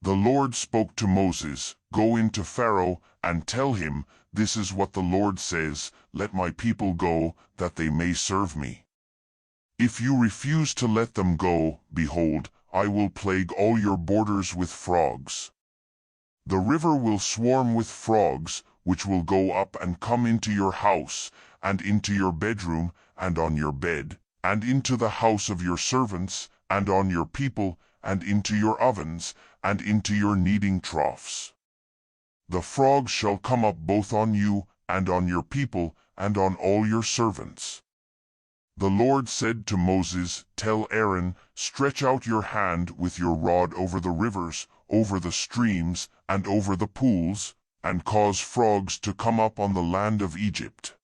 The Lord spoke to Moses, "Go into Pharaoh, and tell him, this is what the Lord says, let my people go, that they may serve me. If you refuse to let them go, behold, I will plague all your borders with frogs. The river will swarm with frogs, which will go up and come into your house, and into your bedroom, and on your bed, and into the house of your servants, and on your people, and into your ovens, and into your kneading troughs. The frogs shall come up both on you, and on your people, and on all your servants." The Lord said to Moses, "Tell Aaron, stretch out your hand with your rod over the rivers, over the streams, and over the pools, and cause frogs to come up on the land of Egypt."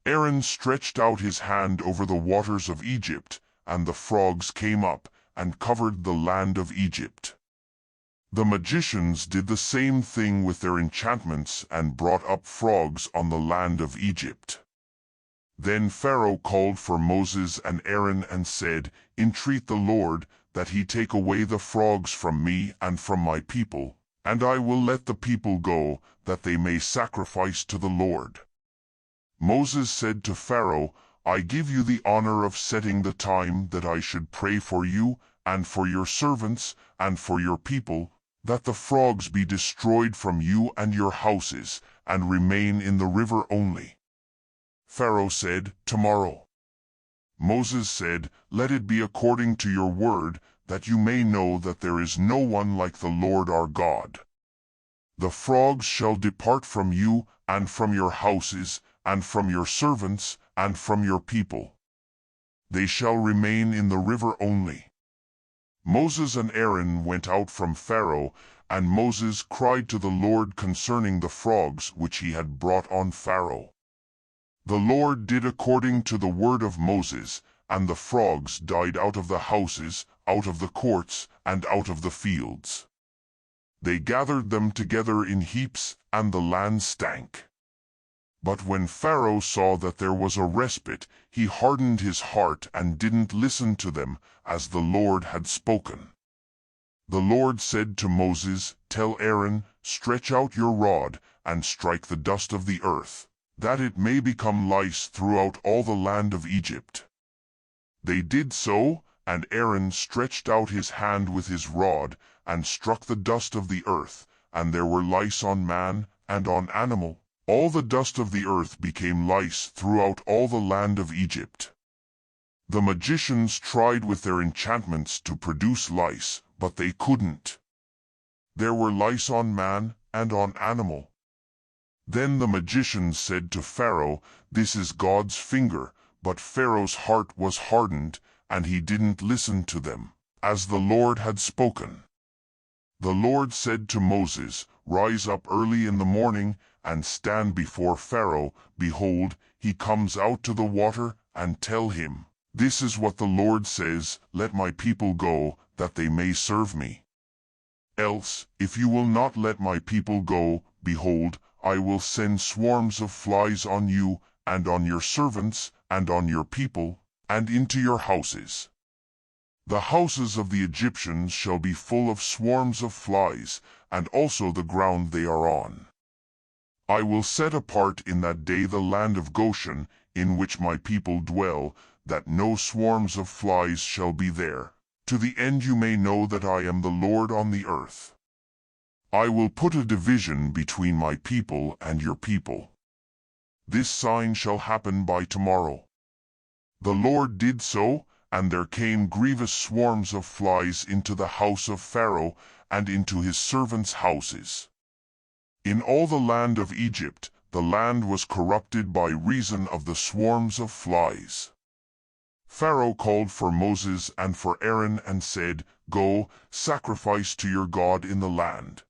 Aaron stretched out his hand over the waters of Egypt, and the frogs came up, and covered the land of Egypt. The magicians did the same thing with their enchantments, and brought up frogs on the land of Egypt. Then Pharaoh called for Moses and Aaron and said, "Entreat the Lord, that he take away the frogs from me and from my people, and I will let the people go, that they may sacrifice to the Lord." Moses said to Pharaoh, "I give you the honor of setting the time that I should pray for you, and for your servants, and for your people, that the frogs be destroyed from you and your houses, and remain in the river only." Pharaoh said, "Tomorrow." Moses said, "Let it be according to your word, that you may know that there is no one like the Lord our God. The frogs shall depart from you, and from your houses, and from your servants, and from your people. They shall remain in the river only." Moses and Aaron went out from Pharaoh, and Moses cried to the Lord concerning the frogs which he had brought on Pharaoh. The Lord did according to the word of Moses, and the frogs died out of the houses, out of the courts, and out of the fields. They gathered them together in heaps, and the land stank. But when Pharaoh saw that there was a respite, he hardened his heart and didn't listen to them, as the Lord had spoken. The Lord said to Moses, "Tell Aaron, stretch out your rod, and strike the dust of the earth, that it may become lice throughout all the land of Egypt." They did so, and Aaron stretched out his hand with his rod, and struck the dust of the earth, and there were lice on man, and on animal. All the dust of the earth became lice throughout all the land of Egypt. The magicians tried with their enchantments to produce lice, but they couldn't. There were lice on man, and on animal. Then the magicians said to Pharaoh, "This is God's finger," but Pharaoh's heart was hardened, and he didn't listen to them, as the Lord had spoken. The Lord said to Moses, "Rise up early in the morning, and stand before Pharaoh. Behold, he comes out to the water, and tell him, 'This is what the Lord says, let my people go, that they may serve me. Else, if you will not let my people go, behold, I will send swarms of flies on you, and on your servants, and on your people, and into your houses. The houses of the Egyptians shall be full of swarms of flies, and also the ground they are on. I will set apart in that day the land of Goshen, in which my people dwell, that no swarms of flies shall be there, to the end you may know that I am the Lord on the earth. I will put a division between my people and your people. This sign shall happen by tomorrow." The Lord did so, and there came grievous swarms of flies into the house of Pharaoh, and into his servants' houses. In all the land of Egypt, the land was corrupted by reason of the swarms of flies. Pharaoh called for Moses and for Aaron and said, "Go, sacrifice to your God in the land."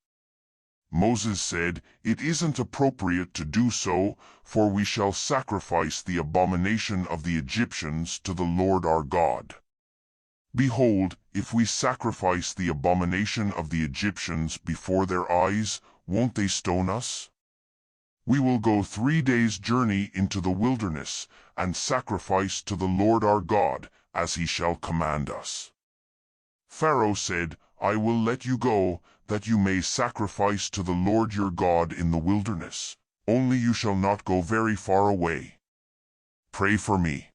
Moses said, "It isn't appropriate to do so, for we shall sacrifice the abomination of the Egyptians to the Lord our God. Behold, if we sacrifice the abomination of the Egyptians before their eyes, won't they stone us? We will go 3 days' journey into the wilderness, and sacrifice to the Lord our God, as he shall command us." Pharaoh said, I will let you go, that you may sacrifice to the Lord your God in the wilderness. Only you shall not go very far away. Pray for me."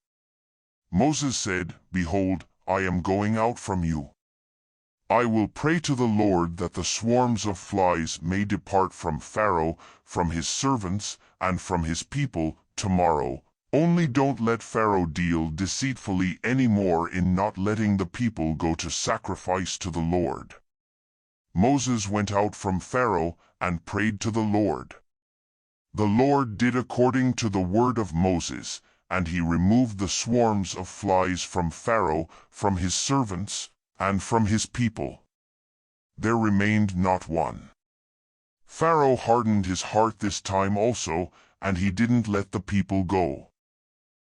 Moses said, "Behold, I am going out from you. I will pray to the Lord that the swarms of flies may depart from Pharaoh, from his servants, and from his people tomorrow. Only don't let Pharaoh deal deceitfully any more in not letting the people go to sacrifice to the Lord." Moses went out from Pharaoh and prayed to the Lord. The Lord did according to the word of Moses, and he removed the swarms of flies from Pharaoh, from his servants, and from his people. There remained not one. Pharaoh hardened his heart this time also, and he didn't let the people go.